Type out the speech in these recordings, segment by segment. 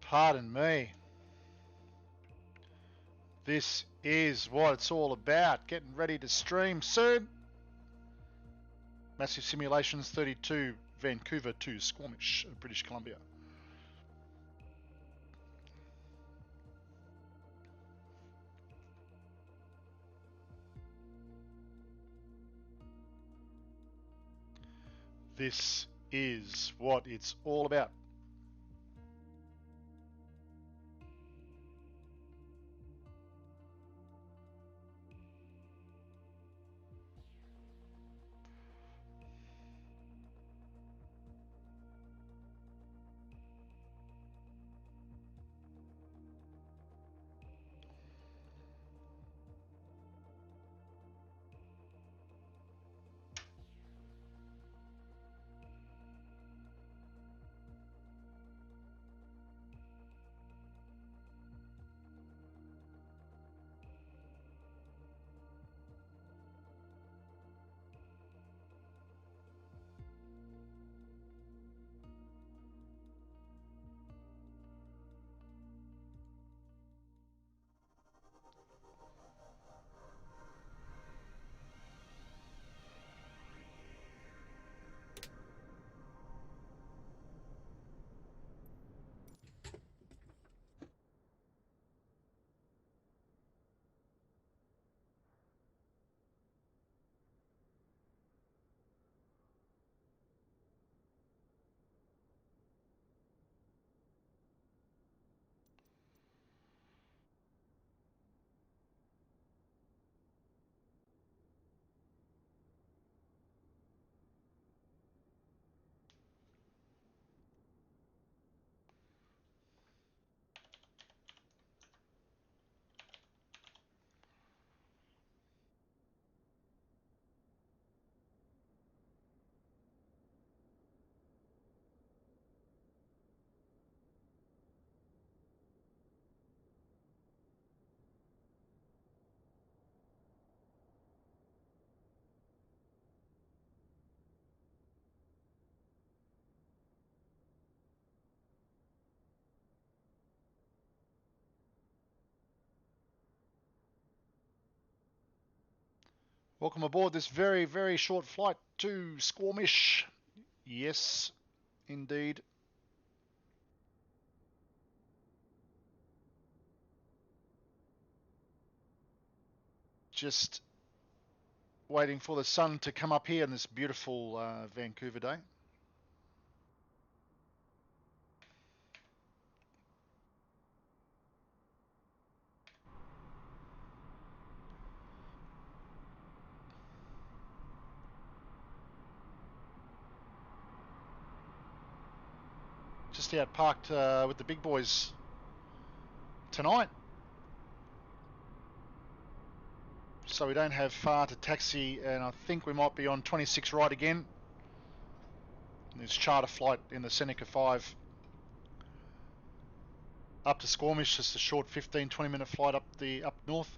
Pardon me. This is what it's all about. Getting ready to stream soon. Massive Simulations 32, Vancouver to Squamish, British Columbia. This is what it's all about. Welcome aboard this very, very short flight to Squamish. Yes, indeed. Just waiting for the sun to come up here on this beautiful Vancouver day. Just out parked with the big boys tonight. So we don't have far to taxi, and I think we might be on 26 right again. There's charter flight in the Seneca 5 up to Squamish, just a short 15-20 minute flight up north.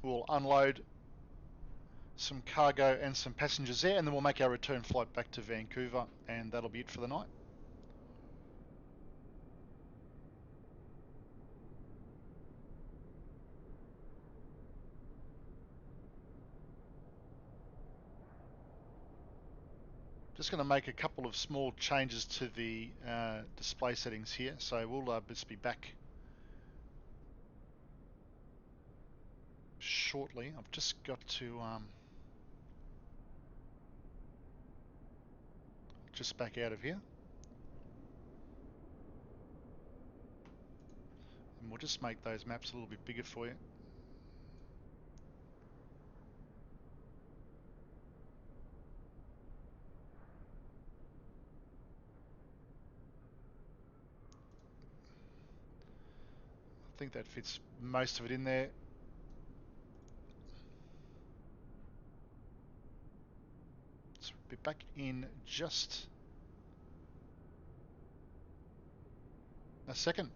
We'll unload some cargo and some passengers there, and then we'll make our return flight back to Vancouver, and that'll be it for the night. Just going to make a couple of small changes to the display settings here, so we'll just be back shortly. I've just got to just back out of here, and we'll just make those maps a little bit bigger for you. I think that fits most of it in there. So we'll be back in just a second.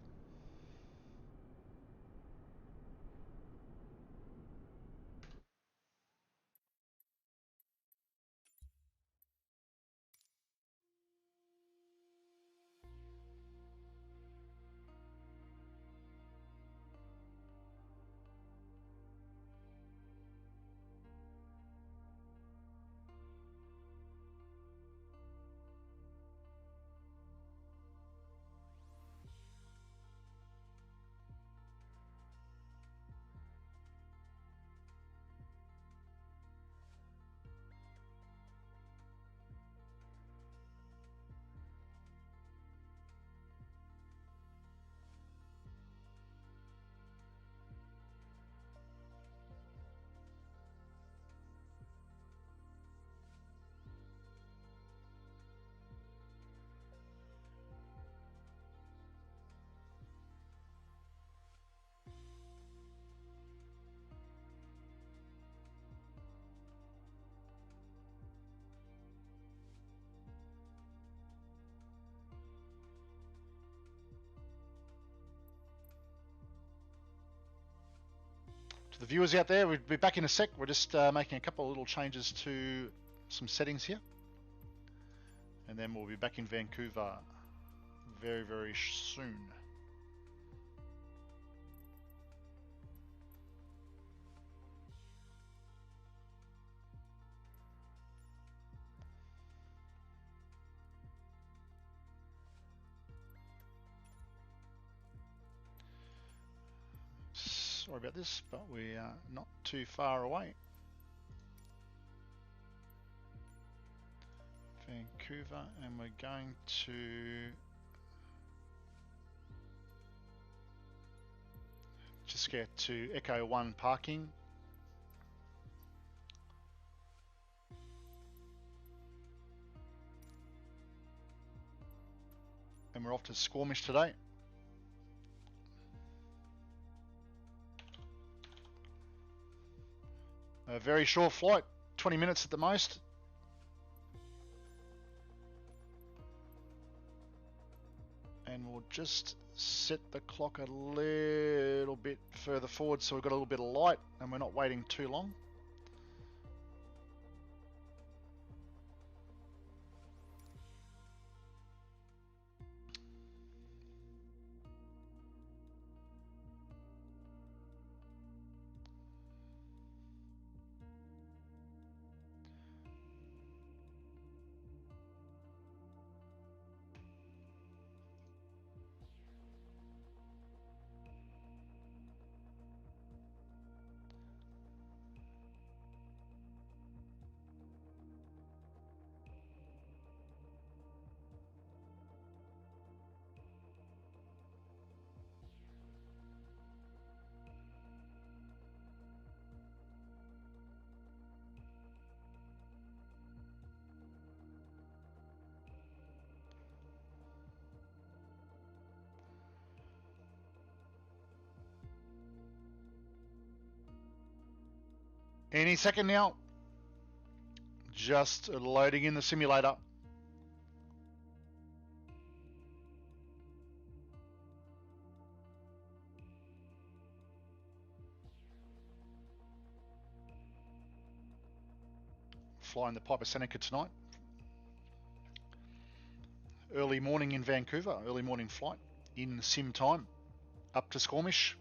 To the viewers out there, we'll be back in a sec. We're just making a couple of little changes to some settings here. And then we'll be back in Vancouver very, very soon. Sorry about this, but we are not too far away. Vancouver, and we're going to just get to Echo 1 parking. And we're off to Squamish today. A very short flight, 20 minutes at the most. And we'll just set the clock a little bit further forward so we've got a little bit of light and we're not waiting too long. Any second now. Just loading in the simulator. Flying the Piper Seneca tonight. Early morning in Vancouver, early morning flight in sim time up to Squamish.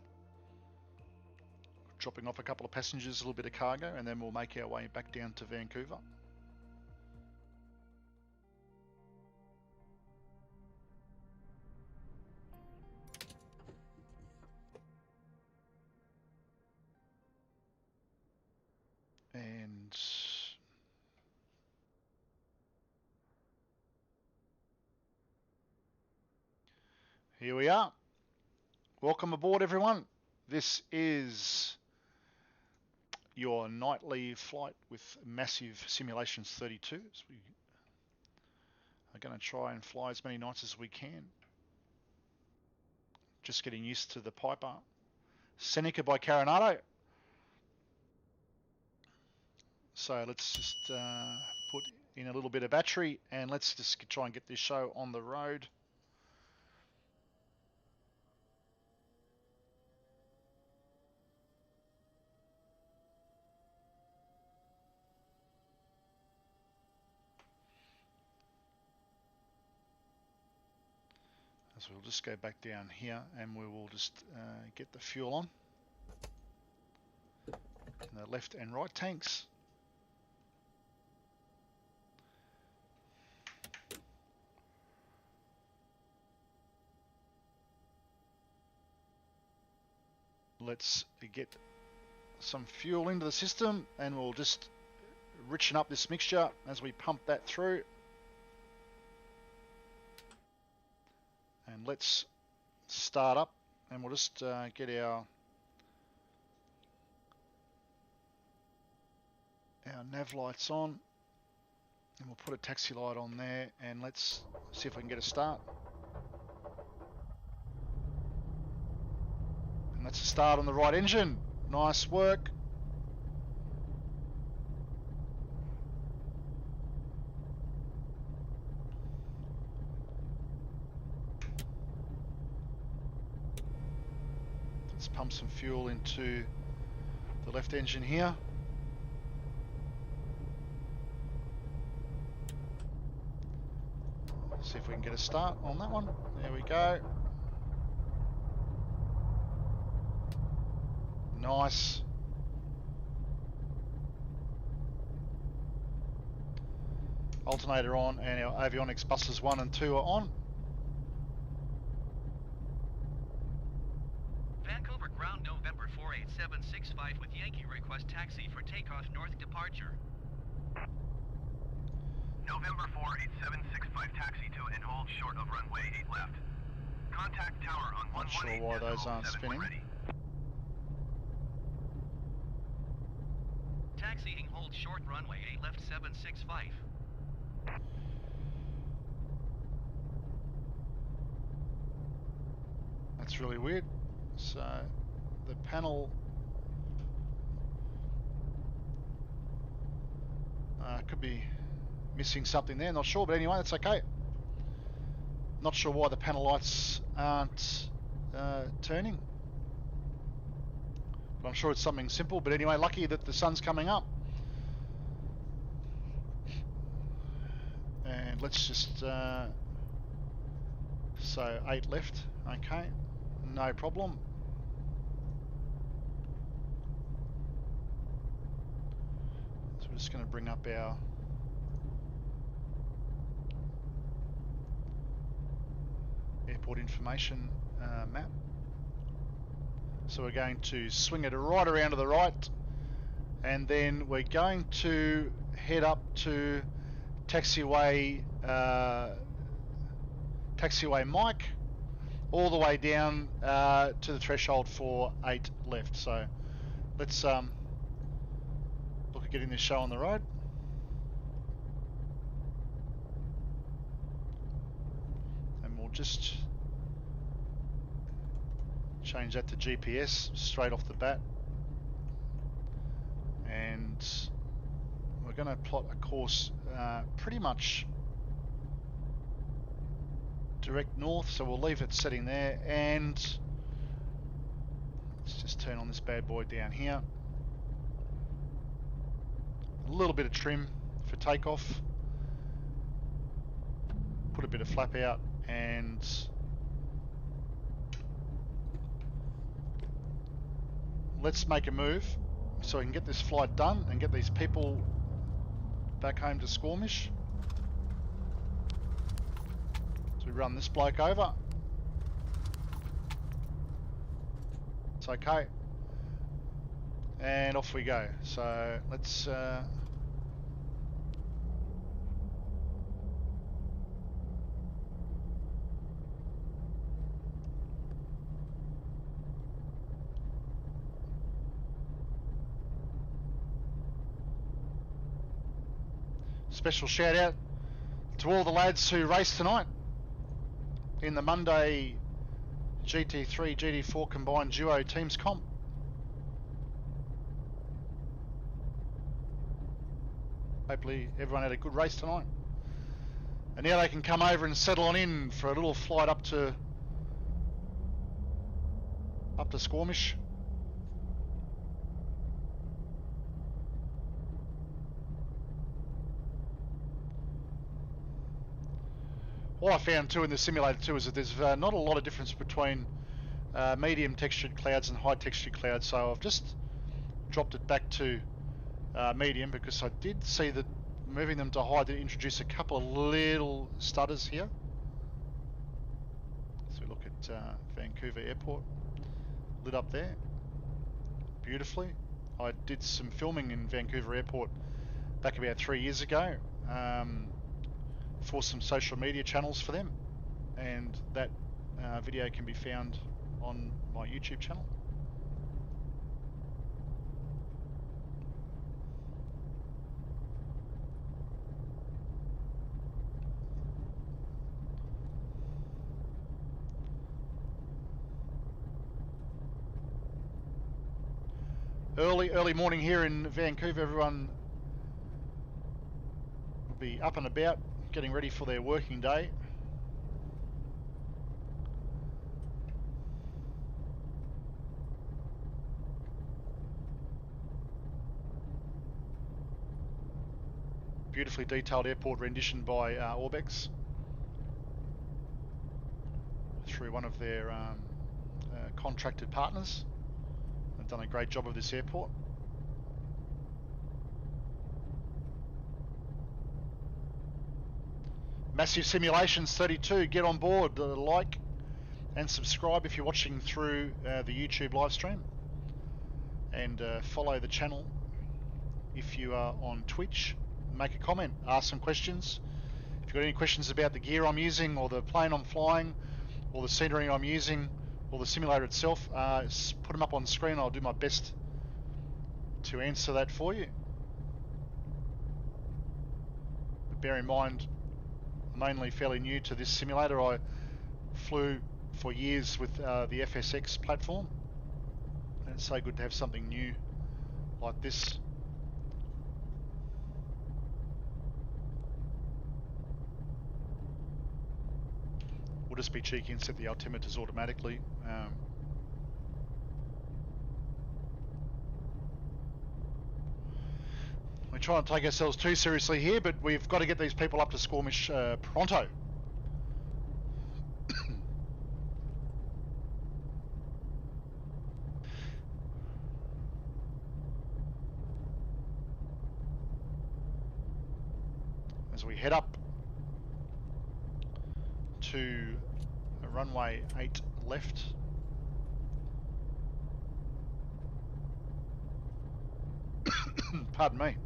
Dropping off a couple of passengers, a little bit of cargo, and then we'll make our way back down to Vancouver. And here we are. Welcome aboard, everyone. This is your nightly flight with Massive Simulations 32. So we are going to try and fly as many nights as we can. Just getting used to the Piper Seneca by Coronado. So let's just put in a little bit of battery and let's just try and get this show on the road. So we'll just go back down here and we will just get the fuel on. And the left and right tanks. Let's get some fuel into the system and we'll just richen up this mixture as we pump that through. And let's start up and we'll just get our nav lights on and we'll put a taxi light on there and let's see if we can get a start. And that's a start on the right engine. Nice work. Let's pump some fuel into the left engine here. See if we can get a start on that one. There we go. Nice. Alternator on, and our avionics buses 1 and 2 are on. Vancouver ground November 48765 with Yankee request taxi for takeoff north departure. November 48765 taxi to and hold short of runway 8 left. Contact tower on 118. Not sure why those aren't spinning. Taxiing hold short runway 8 left 765. That's really weird. So the panel could be missing something there, not sure, but anyway, that's okay. Not sure why the panel lights aren't turning, but I'm sure it's something simple. But anyway, lucky that the sun's coming up. And let's just so 8 left. Okay, no problem. So we're just going to bring up our airport information map. So we're going to swing it right around to the right, and then we're going to head up to taxiway Mike, all the way down to the threshold for 8 left. So let's look at getting this show on the road. And we'll just change that to GPS straight off the bat. And we're going to plot a course pretty much direct north, so we'll leave it setting there, and let's just turn on this bad boy down here. A little bit of trim for takeoff, put a bit of flap out, and let's make a move so we can get this flight done and get these people back home to Squamish. So we run this bloke over. It's okay. And off we go. So let's special shout out to all the lads who raced tonight in the Monday GT3 GT4 combined duo teams comp. Hopefully everyone had a good race tonight, and now they can come over and settle on in for a little flight up to Squamish. What I found too in the simulator too is that there's not a lot of difference between medium textured clouds and high textured clouds, so I've just dropped it back to medium because I did see that moving them to high did introduce a couple of little stutters here. So we look at Vancouver Airport, lit up there beautifully. I did some filming in Vancouver Airport back about 3 years ago for some social media channels for them, and that video can be found on my YouTube channel. Early morning here in Vancouver. Everyone will be up and about, getting ready for their working day. beautifully detailed airport rendition by Orbex through one of their contracted partners. They've done a great job of this airport. Massive Simulations 32, get on board, like and subscribe if you're watching through the YouTube live stream, and follow the channel if you are on Twitch. Make a comment, ask some questions. If you've got any questions about the gear I'm using, or the plane I'm flying, or the scenery I'm using, or the simulator itself, put them up on the screen. I'll do my best to answer that for you. But bear in mind, I'm only fairly new to this simulator. I flew for years with the FSX platform, and it's so good to have something new like this. We'll just be cheeky and set the altimeters automatically. We're trying to take ourselves too seriously here, but we've got to get these people up to Squamish pronto. As we head up to runway 8 left. Pardon me.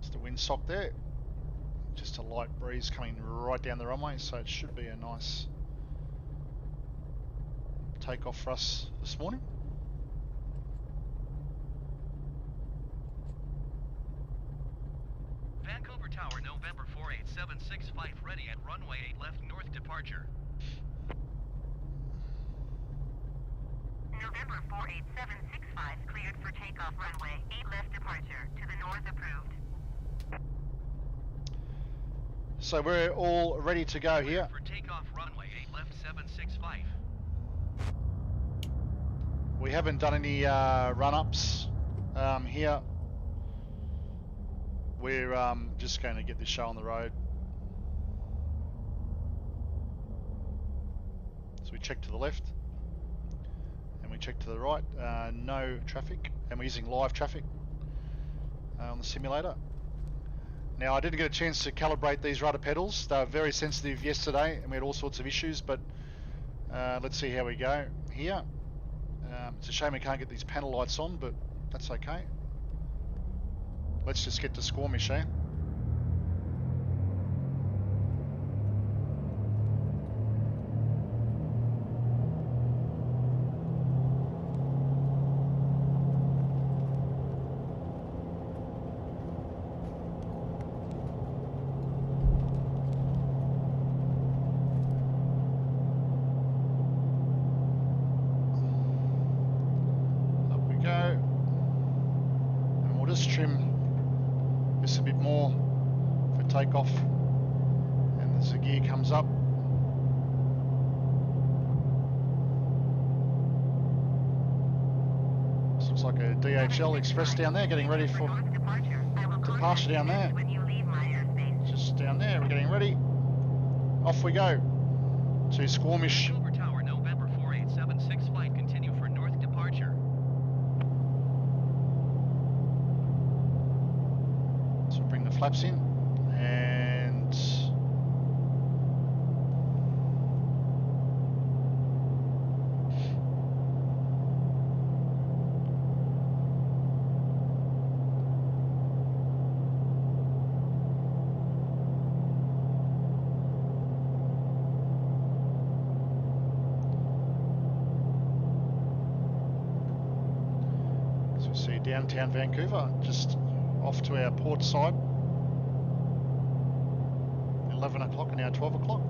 It's the windsock there. Just a light breeze coming right down the runway, so it should be a nice takeoff for us this morning. Vancouver Tower, November 48765, ready at runway 8 left north departure. November 48765, cleared for takeoff runway 8 left departure, to the north approved. So we're all ready to go here. For takeoff runway 8 left 765. We haven't done any run-ups here. We're just going to get this show on the road. So we check to the left and we check to the right. No traffic, and we're using live traffic on the simulator. Now, I didn't get a chance to calibrate these rudder pedals. They were very sensitive yesterday and we had all sorts of issues, but let's see how we go here. It's a shame we can't get these panel lights on, but that's okay. Let's just get to Squamish, eh? Takeoff, and as the gear comes up, this looks like a DHL Express down there, getting ready for departure down there. Just down there, we're getting ready. Off we go to Squamish. Vancouver Tower, November 48765, flight continue for north departure. So bring the flaps in. And as we see downtown Vancouver, just off to our port side. 11 o'clock and now 12 o'clock.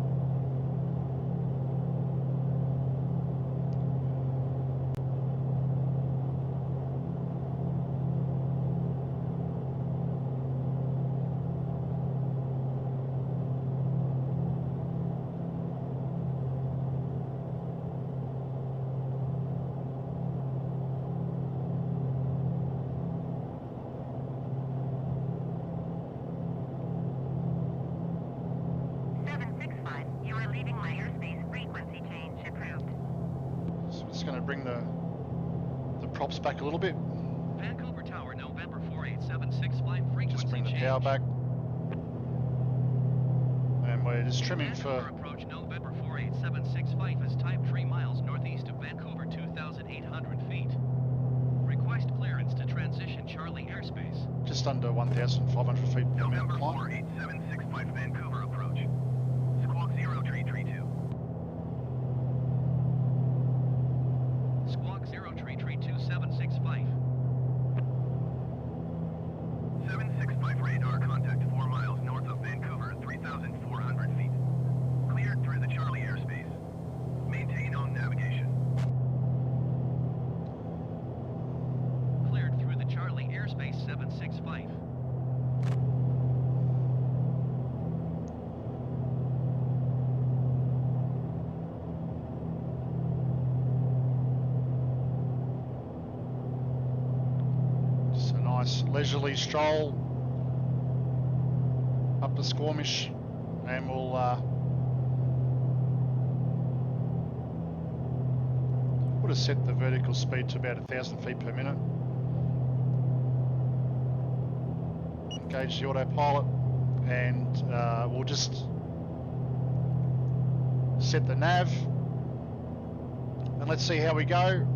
bring the props back a little bit. Vancouver Tower, November 48765, frequency Just bring the change. power back. And we're just trimming Vancouver for... approach, November 48765 is type 3 miles northeast of Vancouver, 2,800 feet. Request clearance to transition Charlie airspace. just under 1,500 feet per minute November climb. 48765 Vancouver approach. Squawk 0 tree 32. Squawk 0 tree 27765. 765 radar contact 4 miles north of Vancouver, 3,400 feet. Cleared through the Charlie airspace. Maintain on navigation. Cleared through the Charlie airspace 765. Just a nice leisurely stroll up the Squamish, and we'll would have set the vertical speed to about 1,000 feet per minute. Engage the autopilot, and we'll just set the nav, and let's see how we go.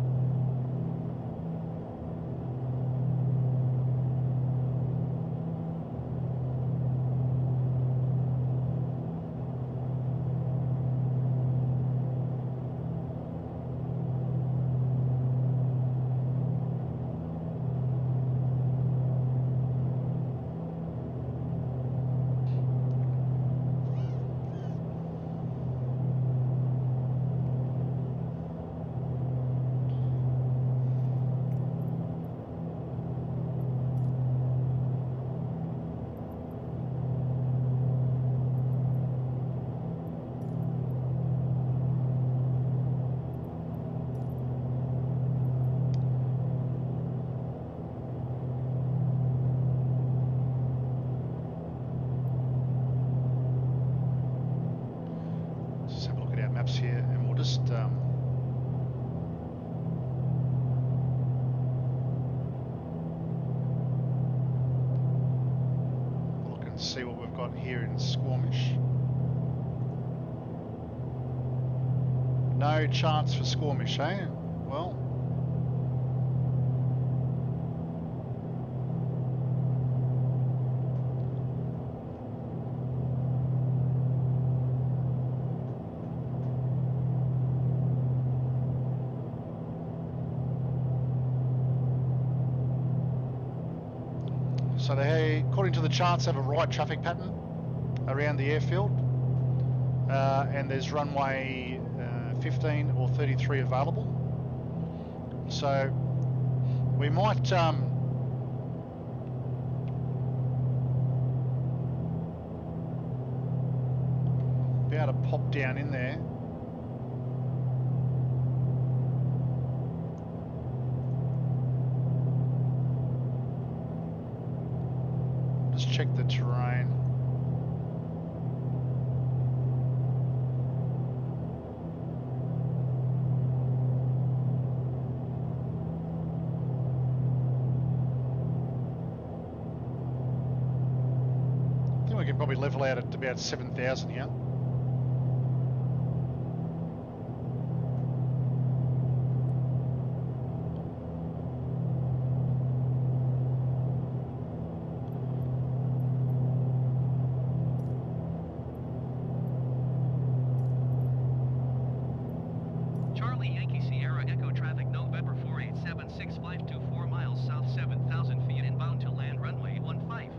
Just have a look at our maps here, and we'll just look and see what we've got here in Squamish. No chance for Squamish, eh? Well, so they, according to the charts, have a right traffic pattern around the airfield, and there's runway 15 or 33 available. So we might be able to pop down in there. Just check the terrain. I think we can probably level out at about 7,000 here. Charlie Yankee Sierra Echo traffic, November 48765 to 4 miles south, 7,000 feet inbound to land runway 15.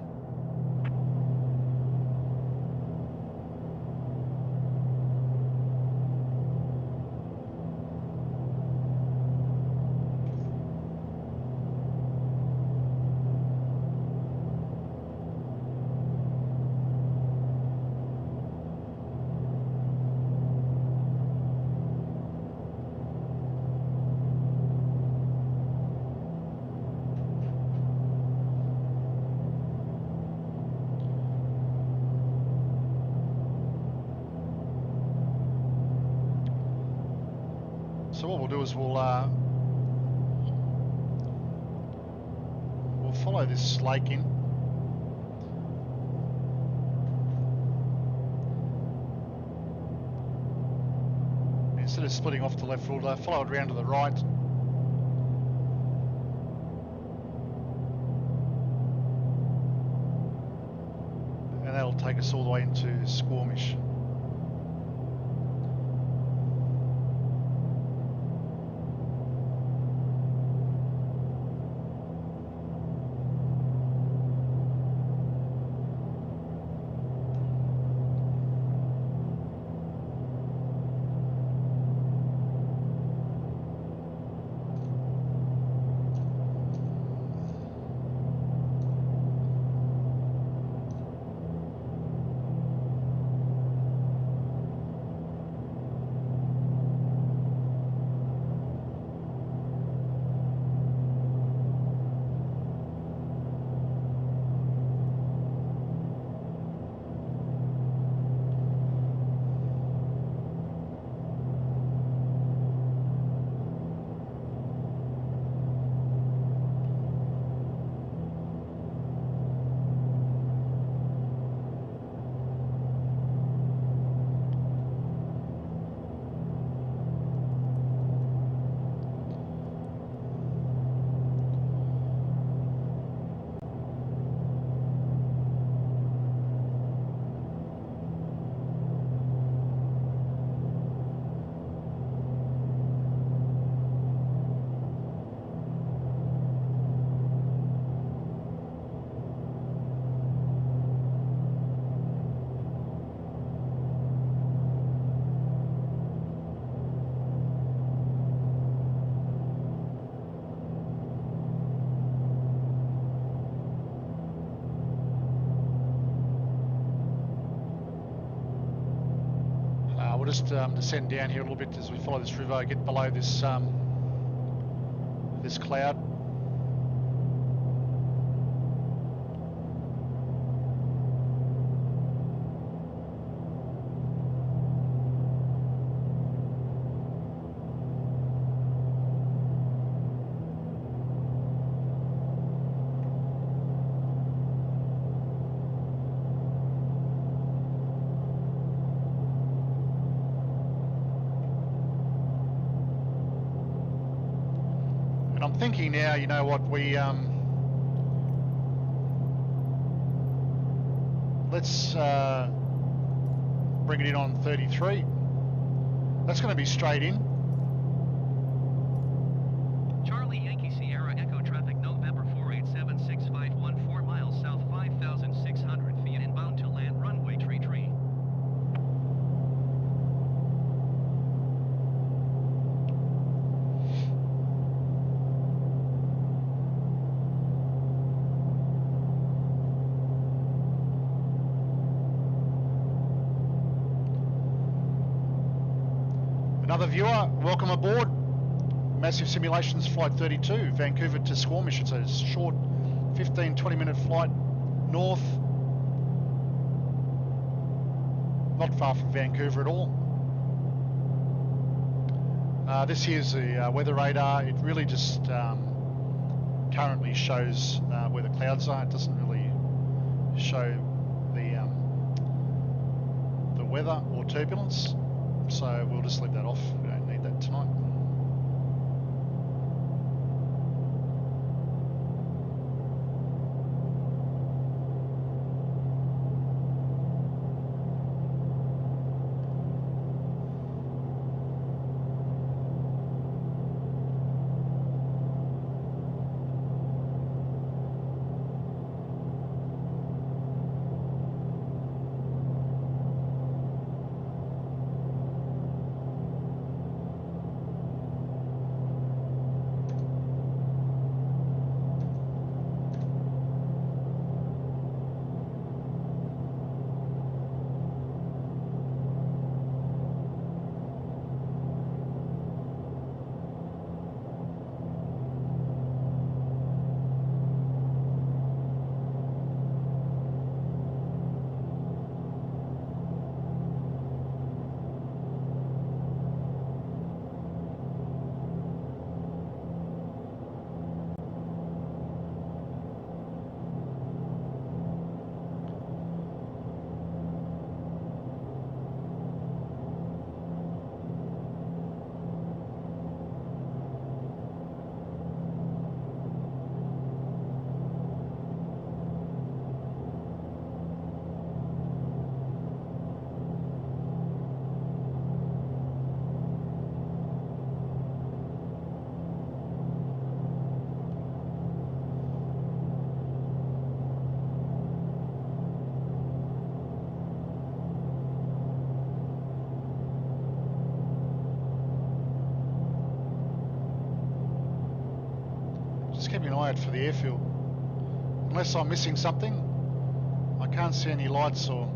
So what we'll do is we'll follow this lake in. Instead of splitting off to the left, we'll follow it around to the right. And that'll take us all the way into Squamish. We'll just descend down here a little bit as we follow this river, get below this this cloud. I'm thinking now, you know what, we let's bring it in on 33. That's going to be straight in. Charlie Yankee Sierra Echo traffic November 4876514 4 miles south 5,600 feet inbound to land runway tree. Another viewer, welcome aboard. Massive Simulations Flight 32, Vancouver to Squamish. It's a short 15-20 minute flight north. Not far from Vancouver at all. This here's the weather radar. It really just currently shows where the clouds are. It doesn't really show the weather or turbulence. So we'll just leave that off. We don't need that tonight. keeping an eye out for the airfield. Unless I'm missing something, I can't see any lights or...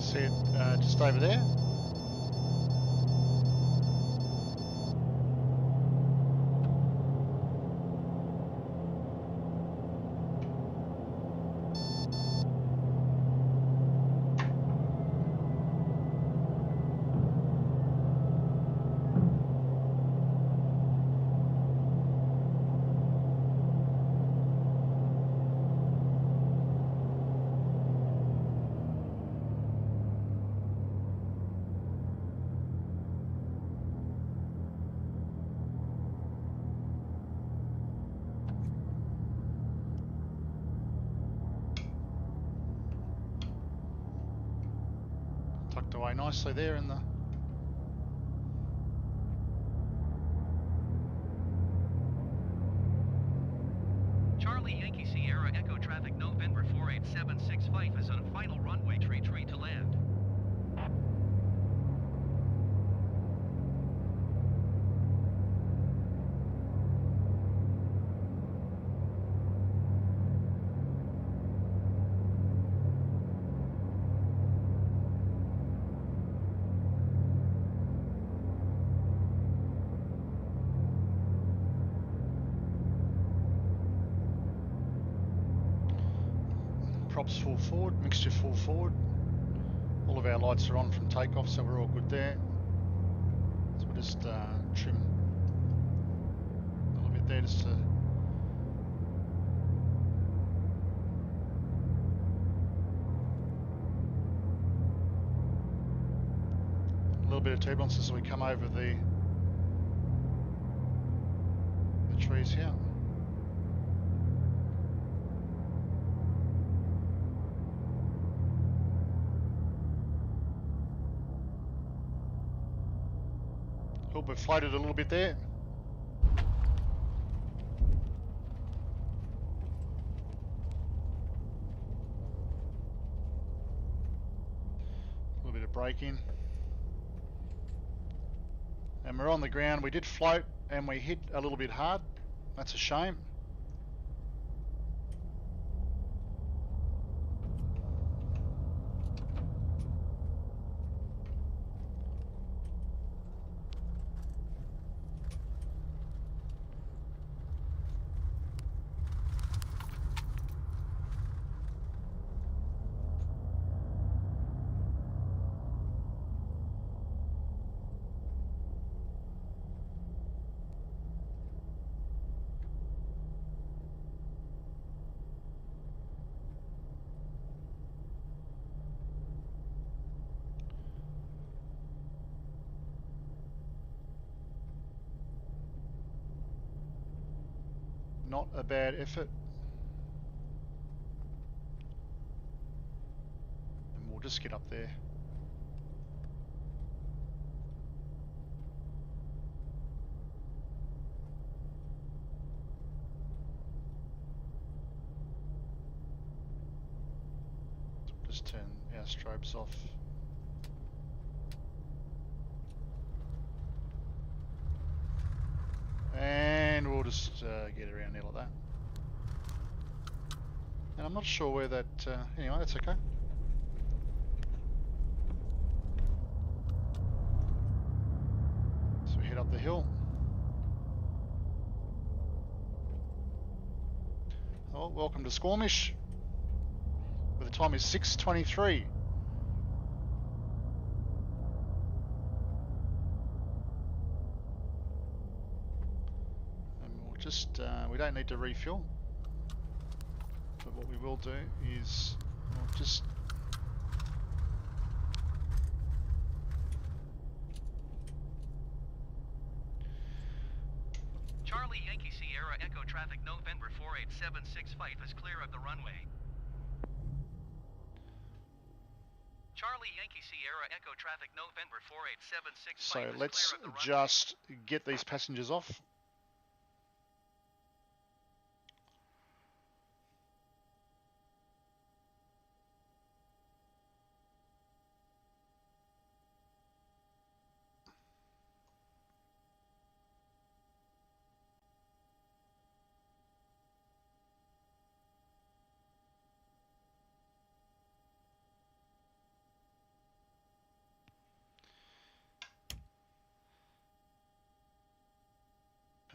See it just over there. Tucked away nicely there in the... Charlie Yankee Sierra Echo traffic November 48765 is on final runway tree to land. Props full forward, mixture full forward. All of our lights are on from takeoff, so we're all good there. So we'll just trim a little bit there just to... A little bit of turbulence as we come over the trees here. Hope we floated a little bit there. A little bit of braking. And we're on the ground. We did float and we hit a little bit hard. That's a shame. Not a bad effort. And we'll just get up there. Just turn our strobes off. And we'll just get around there like that. And I'm not sure where that, anyway, that's okay. So we head up the hill. Oh, welcome to Squamish. Where the time is 6:23. And we'll just, we don't need to refuel. But what we will do is we'll just Charlie Yankee Sierra Echo traffic November 48765 is clear of the runway. Charlie Yankee Sierra Echo traffic November 48765 so is let's clear of the runway. just get these passengers off.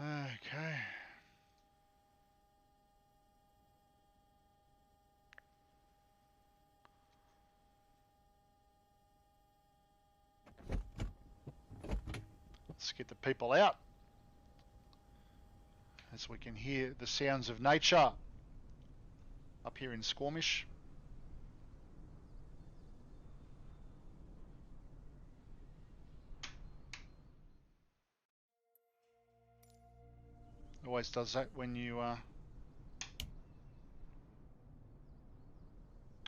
Okay. Let's get the people out as we can hear the sounds of nature up here in Squamish. Always does that when you and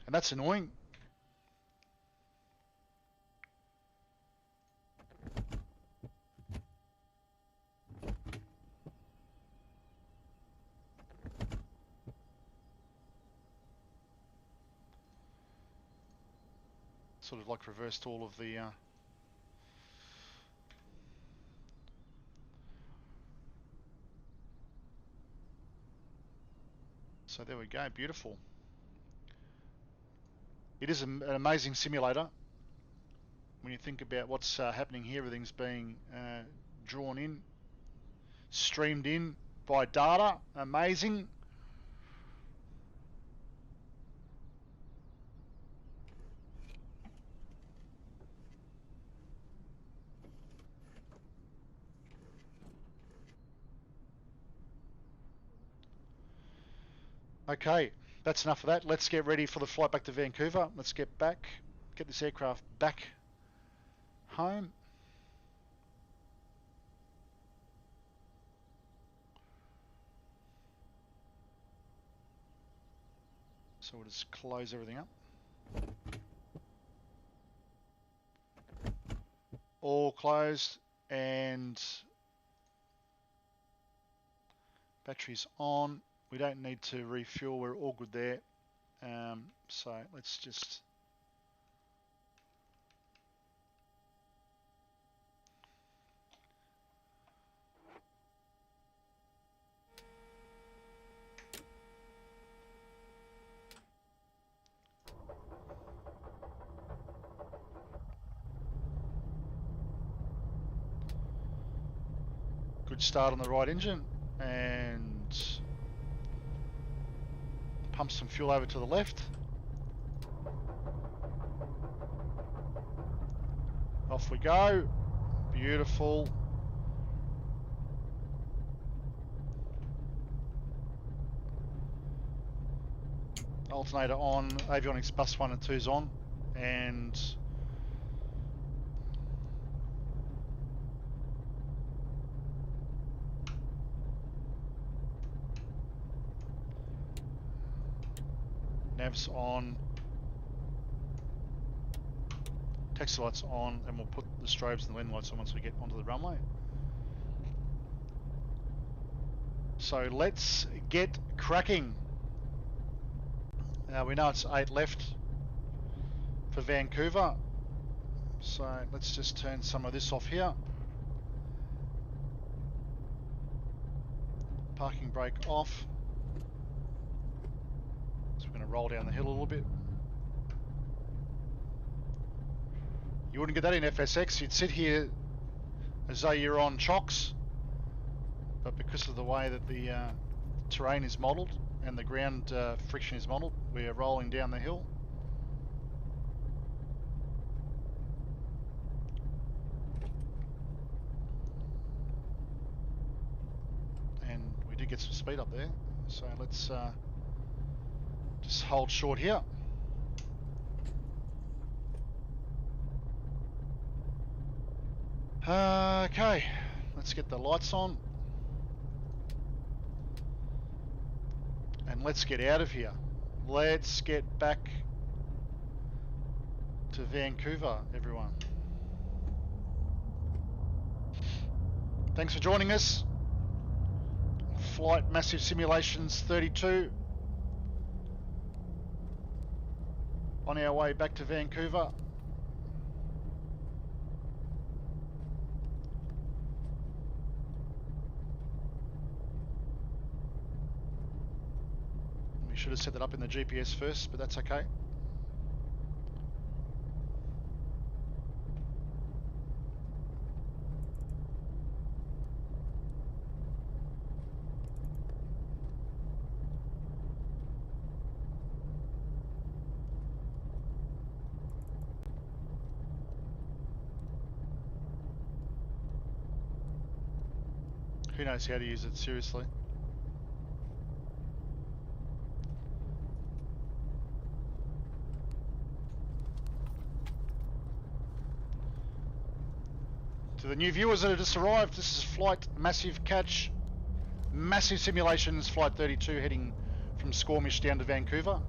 that's annoying. Sort of like reversed all of the so there we go, beautiful. It is an amazing simulator. When you think about what's happening here, everything's being drawn in, streamed in by data. Amazing. Okay, that's enough of that. Let's get ready for the flight back to Vancouver. Let's get back, get this aircraft back home. So we'll just close everything up. All closed and batteries on. We don't need to refuel, we're all good there. So let's just good start on the right engine and pump some fuel over to the left. Off we go. Beautiful. Alternator on, avionics bus 1 and 2's on, and nav's on, taxi lights on, and we'll put the strobes and the lens lights on once we get onto the runway. So let's get cracking. We know it's 8 left for Vancouver, so let's just turn some of this off here. Parking brake off. So going to roll down the hill a little bit. You wouldn't get that in FSX. You'd sit here as though you're on chocks, but because of the way that the terrain is modelled and the ground friction is modelled, we're rolling down the hill. And we did get some speed up there, so let's just hold short here. Okay, let's get the lights on and let's get out of here. Let's get back to Vancouver, everyone. Thanks for joining us. Flight Massive Simulations 32. On our way back to Vancouver. We should have set that up in the GPS first, but that's okay. Who knows how to use it seriously? To the new viewers that have just arrived, this is Flight Massive Catch, Massive Simulations Flight 32 heading from Squamish down to Vancouver.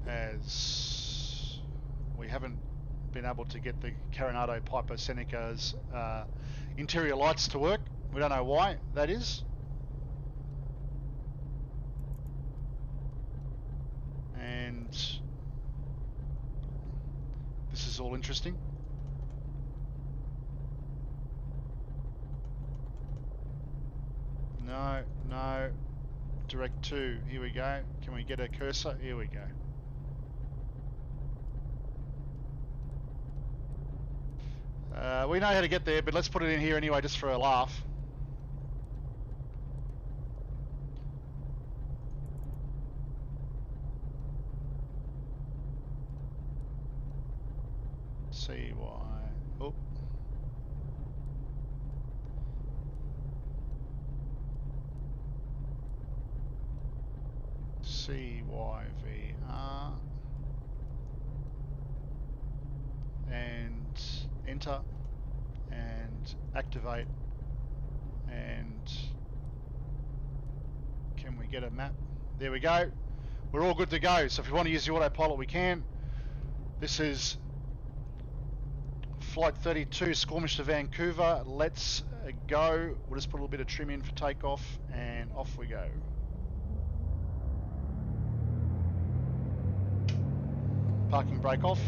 As we haven't been able to get the Coronado Piper Seneca's interior lights to work. We don't know why that is. And this is all interesting. No, no. Direct 2. Here we go. Can we get a cursor? Here we go. We know how to get there, but let's put it in here anyway, just for a laugh. CY. Oh. CYVR. And enter. And activate, and can we get a map? There we go. We're all good to go. So if we want to use the autopilot, we can. This is Flight 32, Squamish to Vancouver. Let's go. We'll just put a little bit of trim in for takeoff, and off we go. Parking brake off.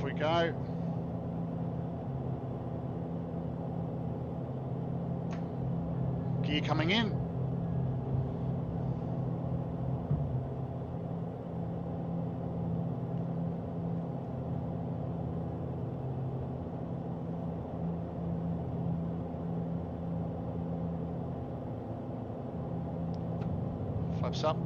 We go. Gear coming in. Flaps up.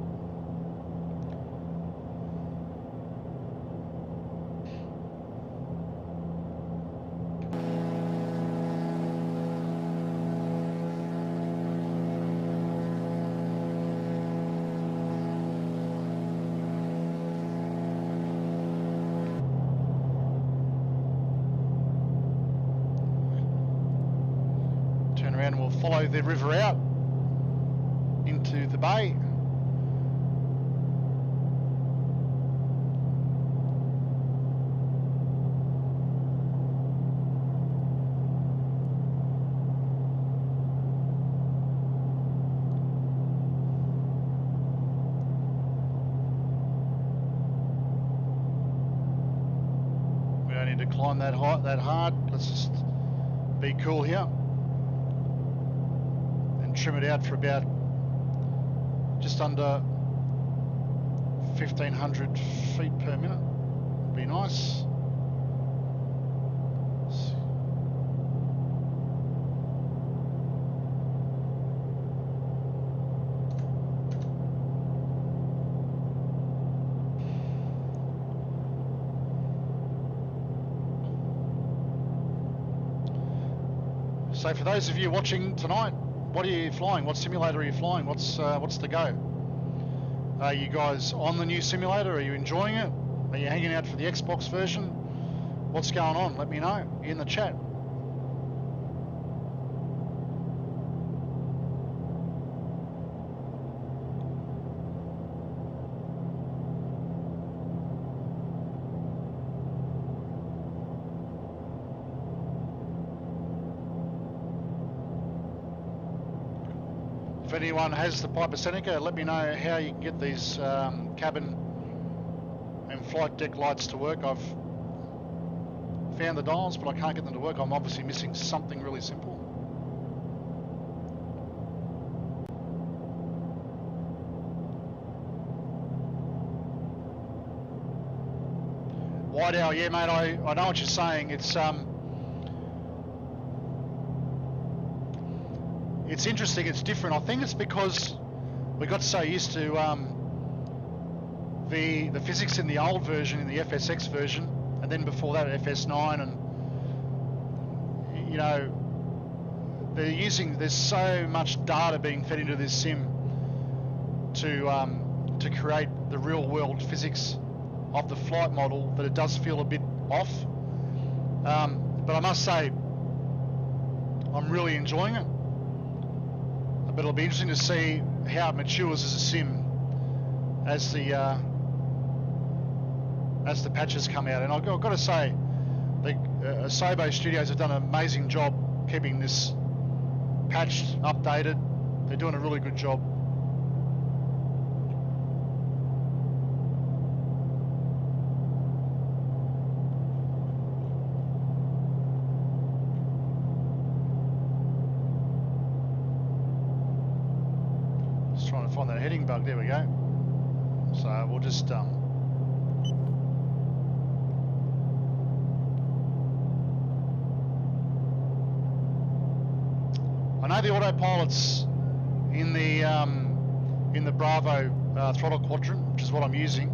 And we'll follow the river out. into the bay. We don't need to climb that hard. Let's just be cool here and trim it out for about just under 1,500 feet per minute. Be nice. So for those of you watching tonight, what are you flying? What simulator are you flying? What's the go? Are you guys on the new simulator? Are you enjoying it? Are you hanging out for the Xbox version? What's going on? Let me know in the chat. If anyone has the Piper Seneca, let me know how you can get these cabin and flight deck lights to work. I've found the dials, but I can't get them to work. I'm obviously missing something really simple. White Owl, yeah mate, I know what you're saying. It's interesting, it's different. I think it's because we got so used to the physics in the old version, in the FSX version, and then before that FS9, and you know, there's so much data being fed into this sim to create the real world physics of the flight model that it does feel a bit off. But I must say, I'm really enjoying it. But it'll be interesting to see how it matures as a sim as the patches come out. And I've got to say, the Asobo Studios have done an amazing job keeping this patched, updated. They're doing a really good job. Find that heading bug. There we go. So we'll just I know the autopilot's in the Bravo throttle quadrant, which is what I'm using.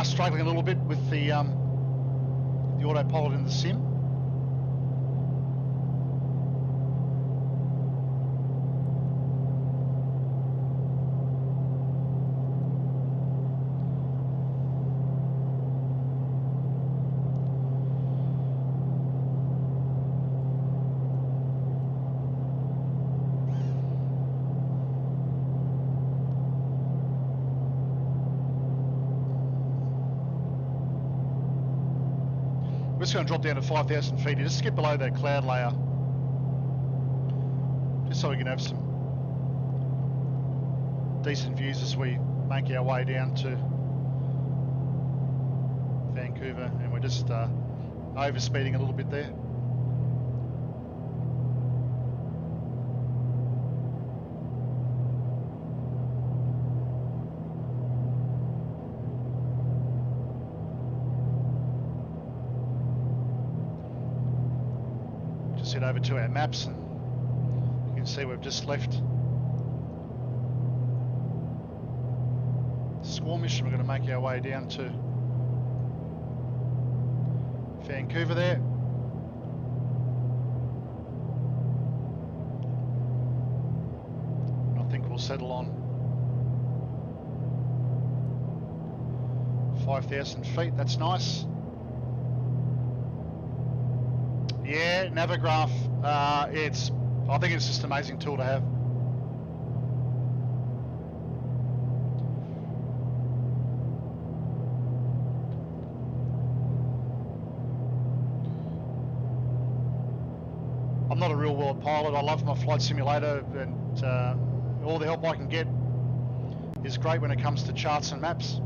Struggling a little bit with the autopilot in the sim. We're just going to drop down to 5,000 feet, just skip below that cloud layer, just so we can have some decent views as we make our way down to Vancouver, and we're just overspeeding a little bit there. Head over to our maps, and you can see we've just left Squamish, and we're going to make our way down to Vancouver there. And I think we'll settle on 5,000 feet. That's nice. Yeah, Navigraph. I think it's just an amazing tool to have. I'm not a real world pilot. I love my flight simulator, and all the help I can get is great when it comes to charts and maps.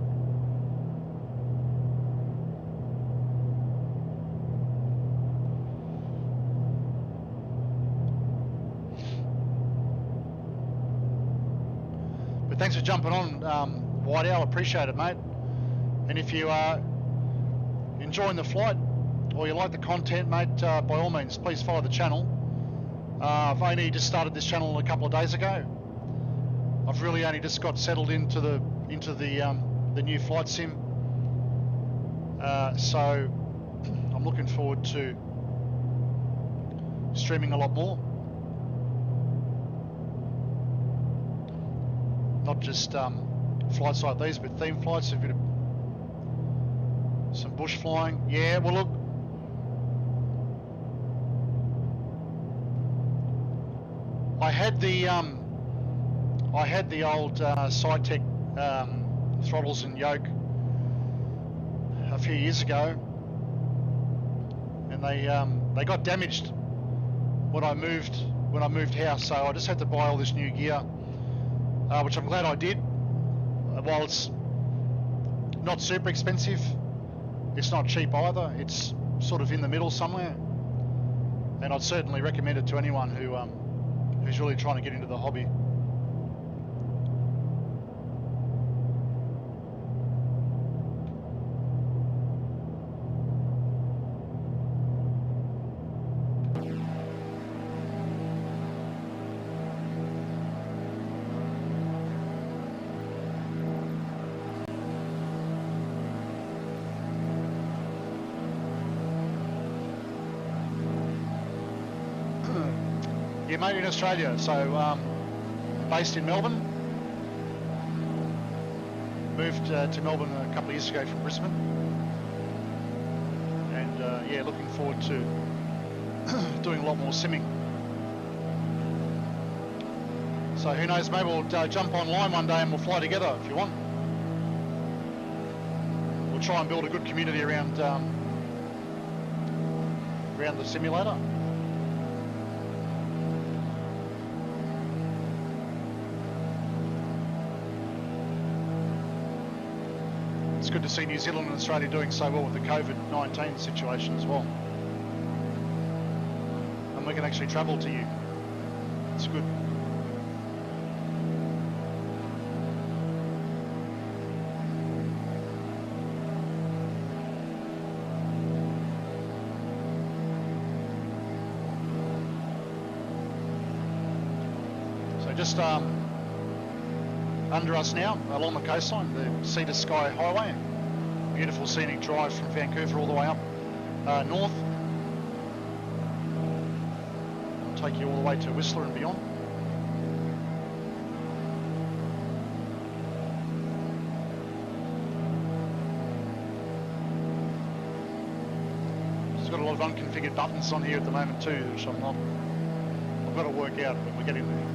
But thanks for jumping on, White Owl. Appreciate it, mate. And if you are enjoying the flight or you like the content, mate, by all means, please follow the channel. I've only just started this channel a couple of days ago. I've really only just got settled into the new flight sim. So I'm looking forward to streaming a lot more. Not just flights like these, but theme flights, a bit of some bush flying. Yeah, well look, I had the old Sci-Tech throttles and yoke a few years ago, and they got damaged when I moved house. So I just had to buy all this new gear, which I'm glad I did. While it's not super expensive, it's not cheap either. It's sort of in the middle somewhere, and I'd certainly recommend it to anyone who's really trying to get into the hobby. Yeah, mate, in Australia. So, based in Melbourne. Moved to Melbourne a couple of years ago from Brisbane. And yeah, looking forward to doing a lot more simming. So who knows, maybe we'll jump online one day and we'll fly together if you want. We'll try and build a good community around the simulator. It's good to see New Zealand and Australia doing so well with the COVID-19 situation as well. And we can actually travel to you. It's good. So just under us now, along the coastline, the Sea to Sky Highway. Beautiful scenic drive from Vancouver all the way up north. I'll take you all the way to Whistler and beyond. It's got a lot of unconfigured buttons on here at the moment too, which I've got to work out when we get in there.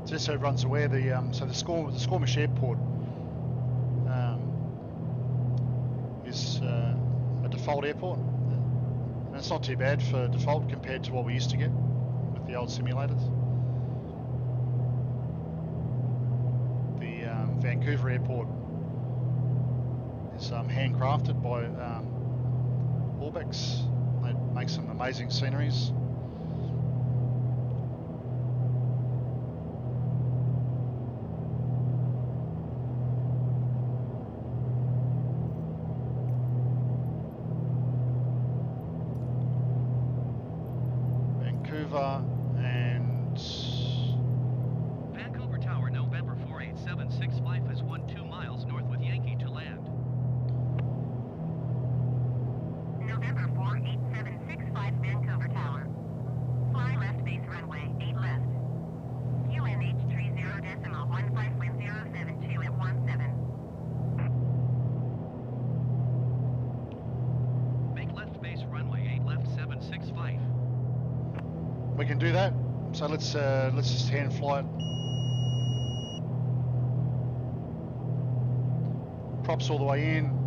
Just so everyone's aware, the Squamish Airport is a default airport, and it's not too bad for default compared to what we used to get with the old simulators. The Vancouver Airport is handcrafted by Orbex. They make some amazing sceneries. Vancouver and Vancouver Tower, November 48765 is 12 miles north with Yankee to land. November 48765 Vancouver Tower. Fly left base runway 8 left. QNH 30.15 wind 072 at 17. Make left base runway 8 left 765. we can do that. So let's just hand fly it. Props all the way in.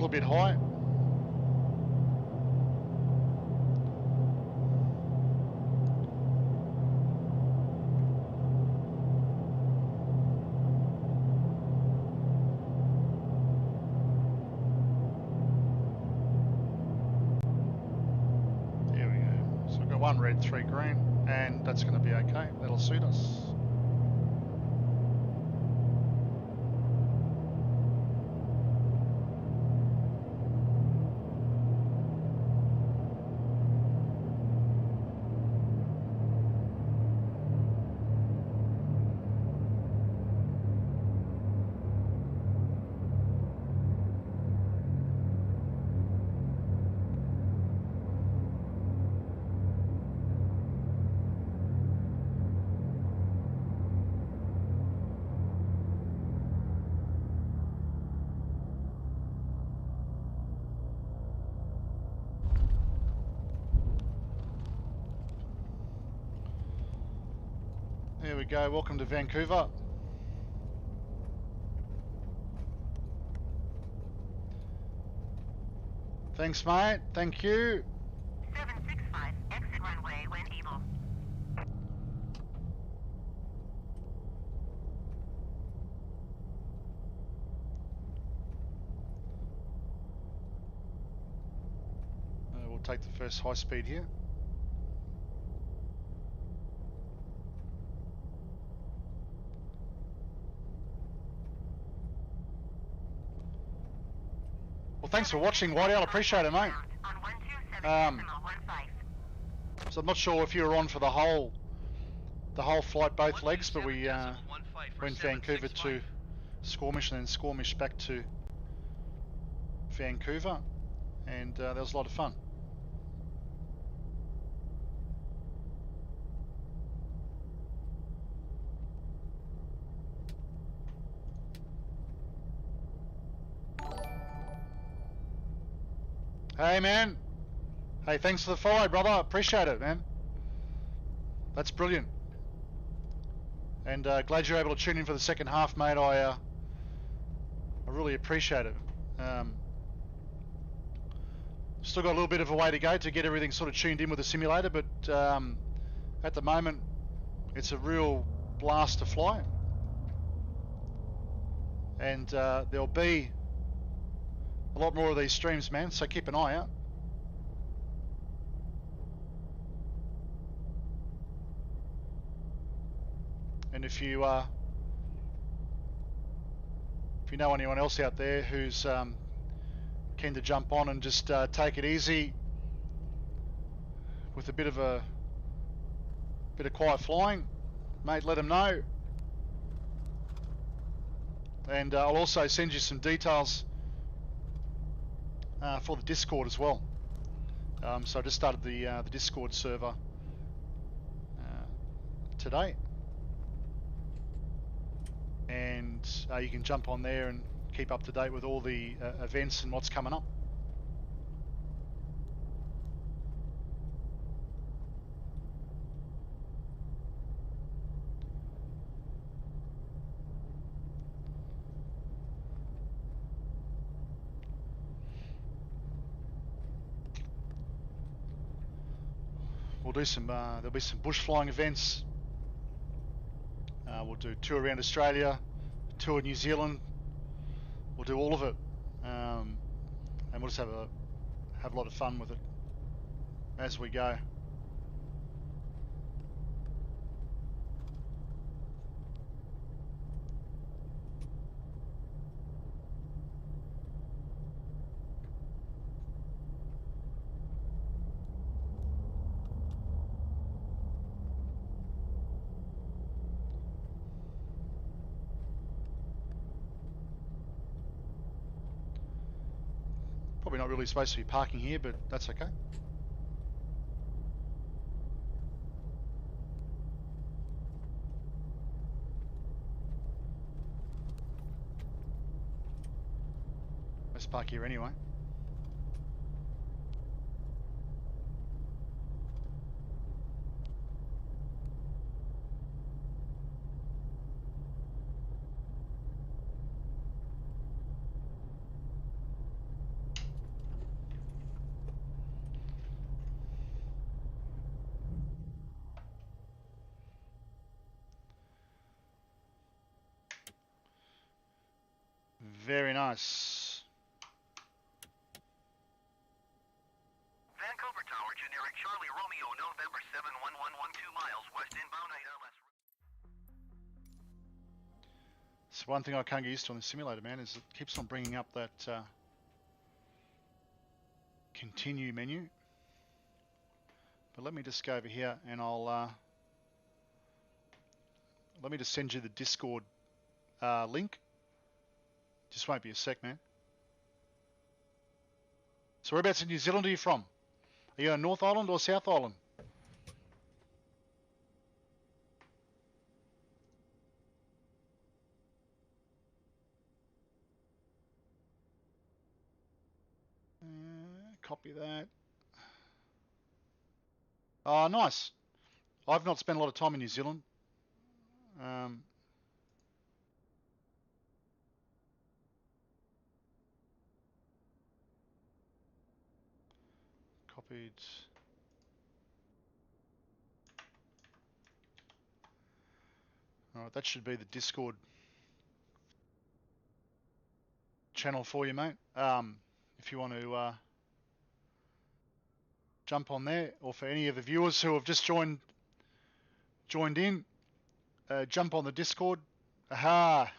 little bit high. There we go. So we've got 1 red, 3 green, and that's going to be okay. That'll suit us. There we go. Welcome to Vancouver. Thanks, mate. Thank you. 765, exit runway when able. We'll take the first high speed here. Well, thanks for watching, Whiteout. Appreciate it, mate. On 127.15. So I'm not sure if you were on for the whole flight, both legs, but we 127.15 for went Vancouver to 765. Squamish and then Squamish back to Vancouver, and that was a lot of fun. Hey, man. Hey, thanks for the follow, brother. Appreciate it, man. That's brilliant. And glad you're able to tune in for the second half, mate. I really appreciate it. Still got a little bit of a way to go to get everything sort of tuned in with the simulator, but at the moment, it's a real blast to fly. And there'll be a lot more of these streams, man, so keep an eye out. And if you know anyone else out there who's keen to jump on and just take it easy with a bit of quiet flying, mate, let them know. And I'll also send you some details for the Discord as well. So I just started the Discord server today, and you can jump on there and keep up to date with all the events and what's coming up. We'll do some, there'll be some bush flying events. We'll do a tour around Australia, a tour of New Zealand. We'll do all of it, and we'll just have a lot of fun with it as we go. Probably not really supposed to be parking here, but that's okay. Let's park here anyway. Very nice. Vancouver Tower, generic Charlie Romeo, November 71112 miles, west inbound ALS. So one thing I can't get used to on the simulator, man, is it keeps on bringing up that continue menu. But let me just go over here and I'll let me just send you the Discord link. Just won't be a sec, man. So whereabouts in New Zealand are you from? Are you on North Island or South Island? Copy that. Oh, nice. I've not spent a lot of time in New Zealand. Copied. All right, that should be the Discord channel for you, mate. If you want to jump on there, or for any of the viewers who have just joined in, jump on the Discord. Aha!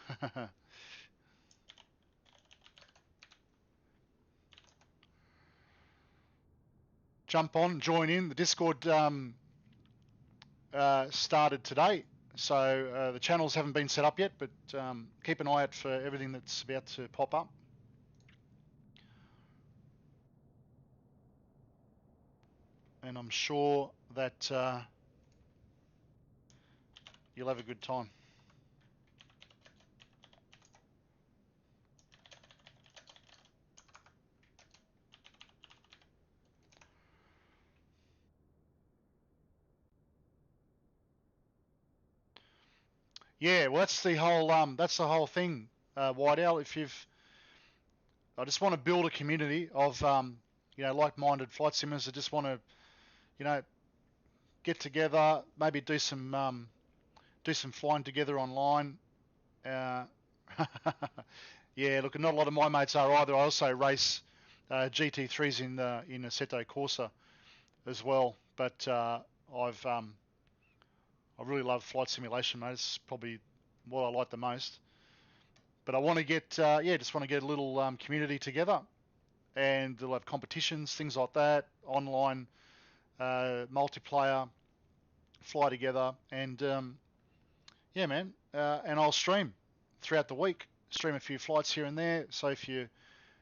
Jump on, join in. The Discord started today, so the channels haven't been set up yet, but keep an eye out for everything that's about to pop up. And I'm sure that you'll have a good time. Yeah, well, that's the whole thing, White Owl. I just want to build a community of like-minded flight simmers that just want to get together, maybe do some flying together online. Yeah, look, not a lot of my mates are either. I also race GT3s in Assetto Corsa as well, but I really love flight simulation, mate. It's probably what I like the most. But I want to get, just want to get a little community together, and they'll have competitions, things like that, online, multiplayer, fly together, and yeah, man. And I'll stream throughout the week, stream a few flights here and there. So if you're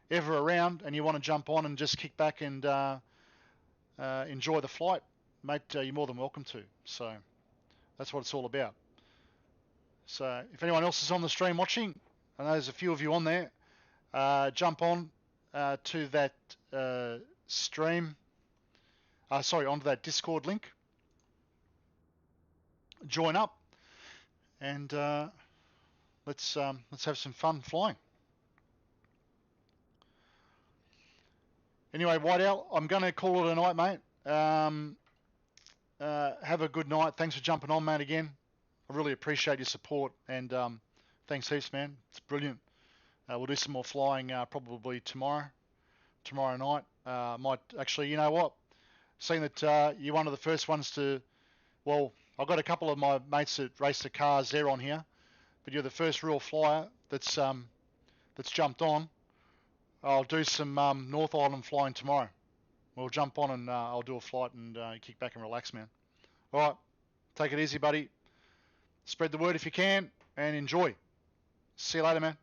ever around and you want to jump on and just kick back and enjoy the flight, mate, you're more than welcome to. So that's what it's all about. So if anyone else is on the stream watching, I know there's a few of you on there, jump on to that stream. Onto that Discord link. Join up, and let's have some fun flying. Anyway, White Owl, I'm going to call it a night, mate. Have a good night. Thanks for jumping on, mate, again. I really appreciate your support, and thanks heaps, man. It's brilliant. We'll do some more flying probably tomorrow night. Might actually, you know what? Seeing that you're one of the first ones to, well, I've got a couple of my mates that race the cars. They're on here, but you're the first real flyer that's jumped on. I'll do some North Island flying tomorrow. We'll jump on and I'll do a flight and kick back and relax, man. All right, take it easy, buddy. Spread the word if you can, and enjoy. See you later, man.